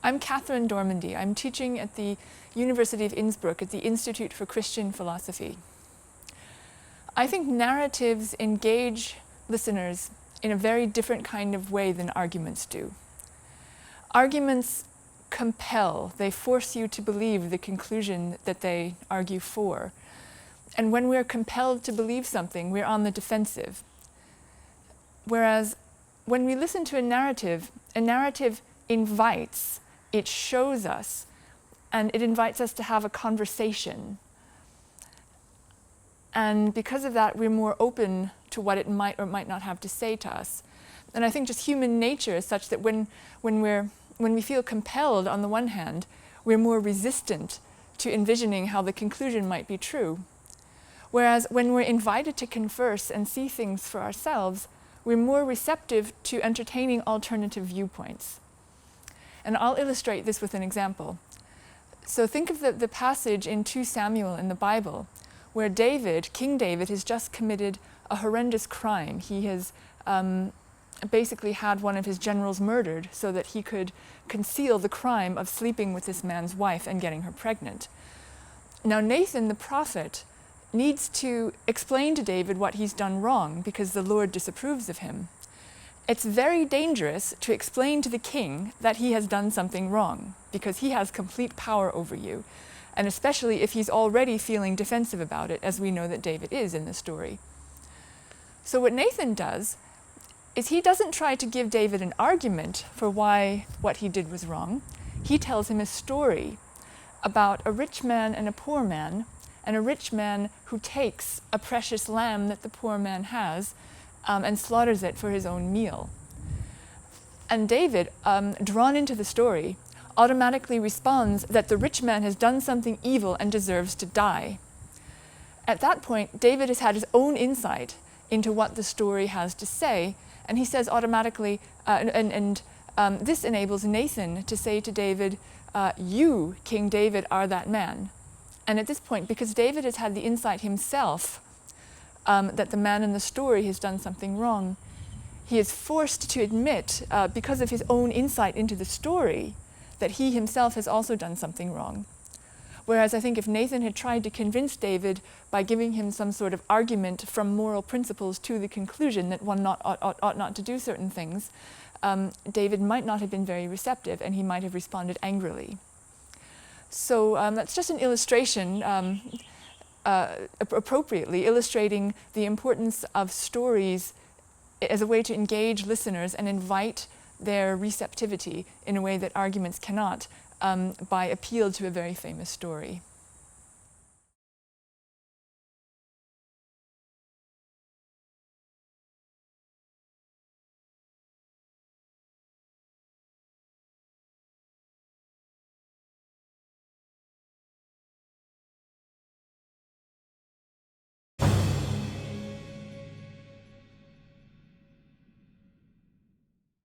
I'm Catherine Dormandy. I'm teaching at the University of Innsbruck at the Institute for Christian Philosophy. I think narratives engage listeners in a very different kind of way than arguments do. Arguments compel, they force you to believe the conclusion that they argue for. And when we're compelled to believe something, we're on the defensive. Whereas when we listen to a narrative invites, it shows us, and it invites us to have a conversation. And because of that, we're more open to what it might or might not have to say to us. And I think just human nature is such that when we feel compelled, on the one hand, we're more resistant to envisioning how the conclusion might be true. Whereas when we're invited to converse and see things for ourselves, we're more receptive to entertaining alternative viewpoints. And I'll illustrate this with an example. So think of the passage in 2 Samuel in the Bible, where King David, has just committed a horrendous crime. He has basically had one of his generals murdered so that he could conceal the crime of sleeping with this man's wife and getting her pregnant. Now Nathan, the prophet, needs to explain to David what he's done wrong because the Lord disapproves of him. It's very dangerous to explain to the king that he has done something wrong because he has complete power over you, and especially if he's already feeling defensive about it, as we know that David is in the story. So what Nathan does is he doesn't try to give David an argument for why what he did was wrong. He tells him a story about a rich man and a poor man, and a rich man who takes a precious lamb that the poor man has and slaughters it for his own meal. And David, drawn into the story, automatically responds that the rich man has done something evil and deserves to die. At that point, David has had his own insight into what the story has to say, and he says automatically, this enables Nathan to say to David, you, King David, are that man. And at this point, because David has had the insight himself that the man in the story has done something wrong, he is forced to admit, because of his own insight into the story, that he himself has also done something wrong. Whereas I think if Nathan had tried to convince David by giving him some sort of argument from moral principles to the conclusion that one ought not to do certain things, David might not have been very receptive and he might have responded angrily. So that's just an illustration, appropriately illustrating the importance of stories as a way to engage listeners and invite their receptivity in a way that arguments cannot, by appeal to a very famous story.